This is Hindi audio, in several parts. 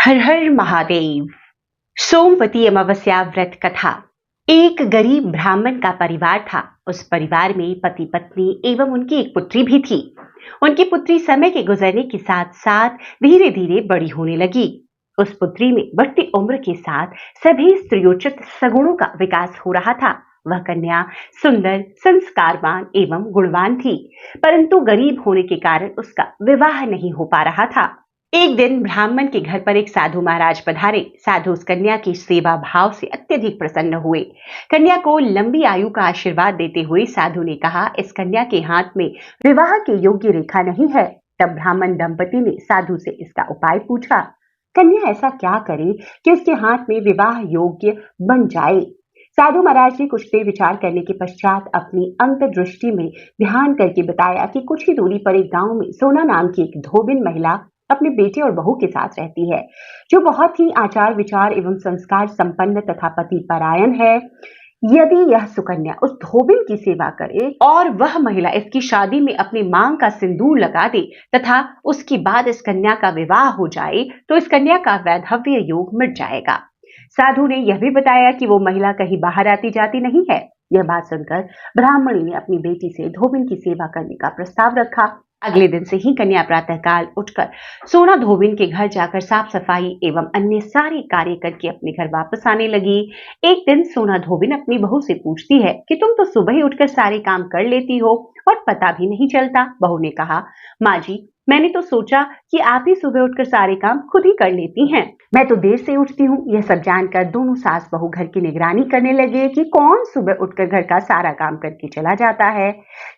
हर हर महादेव। सोमवती अमावस्या व्रत कथा। एक गरीब ब्राह्मण का परिवार था। उस परिवार में पति पत्नी एवं उनकी एक पुत्री भी थी। उनकी पुत्री समय के गुजरने के साथ साथ धीरे धीरे बड़ी होने लगी। उस पुत्री में बढ़ती उम्र के साथ सभी स्त्रियोचित सगुणों का विकास हो रहा था। वह कन्या सुंदर, संस्कारवान एवं गुणवान थी, परंतु गरीब होने के कारण उसका विवाह नहीं हो पा रहा था। एक दिन ब्राह्मण के घर पर एक साधु महाराज पधारे। साधु उस कन्या की सेवा भाव से अत्यधिक प्रसन्न हुए। कन्या को लंबी आयु का आशीर्वाद देते हुए साधु ने कहा, इस कन्या के हाथ में विवाह के योग्य रेखा नहीं है। तब ब्राह्मण दंपति ने साधु से इसका उपाय पूछा। कन्या ऐसा क्या करे कि उसके हाथ में विवाह योग्य बन जाए। साधु महाराज ने कुछ देर विचार करने के पश्चात अपनी अंतर्दृष्टि में ध्यान करके बताया कि कुछ ही दूरी पर एक गांव में सोना नाम की एक धोबिन महिला अपने बेटे और बहू के साथ रहती है, जो बहुत ही आचार विचार एवं संस्कार संपन्न तथा पति परायण है। यदि यह सुकन्या उस धोबिन की सेवा करे और वह महिला इसकी शादी में अपनी मांग का सिंदूर लगा दे तथा उसके बाद इस कन्या का विवाह हो जाए, तो इस कन्या का वैधव्य योग मिट जाएगा। साधु ने यह भी बताया कि वो महिला कहीं बाहर आती जाती नहीं है। यह बात सुनकर ब्राह्मणी ने अपनी बेटी से धोबिन की सेवा करने का प्रस्ताव रखा। अगले दिन से ही कन्या प्रातःकाल उठकर सोना धोबिन के घर जाकर साफ सफाई एवं अन्य सारे कार्य करके अपने घर वापस आने लगी। एक दिन सोना धोबिन अपनी बहू से पूछती है कि तुम तो सुबह ही उठकर सारे काम कर लेती हो और पता भी नहीं चलता। बहू ने कहा, माँ जी, मैंने तो सोचा कि आप ही सुबह उठकर सारे काम खुद ही कर लेती हैं। मैं तो देर से उठती हूँ। यह सब जानकर दोनों सास बहू घर की निगरानी करने लगे कि कौन सुबह उठकर घर का सारा काम करके चला जाता है।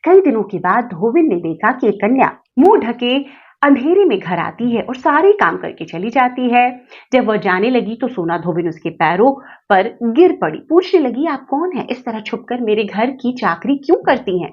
कई दिनों के बाद धोबिन ने देखा कि एक कन्या मुंह ढके अंधेरे में घर आती है और सारे काम करके चली जाती है। जब वह जाने लगी तो सोना धोबिन उसके पैरों पर गिर पड़ी। पूछने लगी, आप कौन है? इस तरह छुपकर मेरे घर की चाकरी क्यों करती हैं?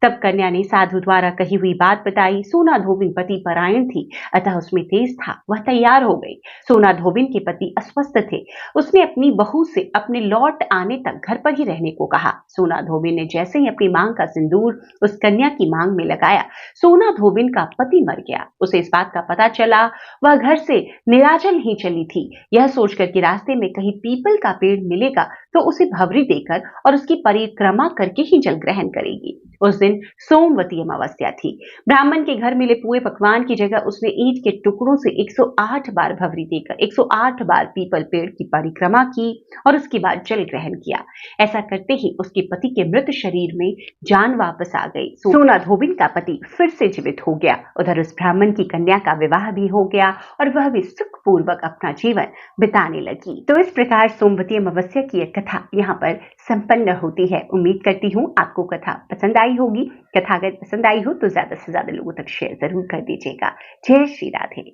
तब कन्या ने साधु द्वारा कही हुई बात बताई। सोना धोबिन पति परायण थी, अतः उसमें तेज था। वह तैयार हो गई। सोना धोबिन के पति अस्वस्थ थे। उसने अपनी बहू से अपने लौट आने तक घर पर ही रहने को कहा। सोना धोबिन ने जैसे ही अपनी मांग का सिंदूर उस कन्या की मांग में लगाया, सोना धोबिन का पति मर गया। उसे इस बात का पता चला। वह घर से निराजल ही चली थी, यह सोचकर कि रास्ते में कहीं पीपल का पेड़ मिलेगा तो उसे भवरी देकर और उसकी परिक्रमा करके ही जल ग्रहण करेगी। उस दिन सोमवती अमावस्या थी। ब्राह्मण के घर मिले पुए पकवान की जगह उसने ईंट के टुकड़ों से 108 बार भवरी देकर 108 बार पीपल पेड़ की परिक्रमा की और उसके बाद जल ग्रहण किया। ऐसा करते ही उसके पति के मृत शरीर में जान वापस आ गई। सोना धोबिन का पति फिर से जीवित हो गया। उधर उस ब्राह्मण की कन्या का विवाह भी हो गया और वह भी सुखपूर्वक अपना जीवन बिताने लगी। तो इस प्रकार सोमवती अमावस्या की एक कथा यहाँ पर संपन्न होती है। उम्मीद करती हूँ आपको कथा पसंद आई होगी। कथा अगर पसंद आई हो तो ज्यादा से ज्यादा लोगों तक शेयर जरूर कर दीजिएगा। जय श्री राधे।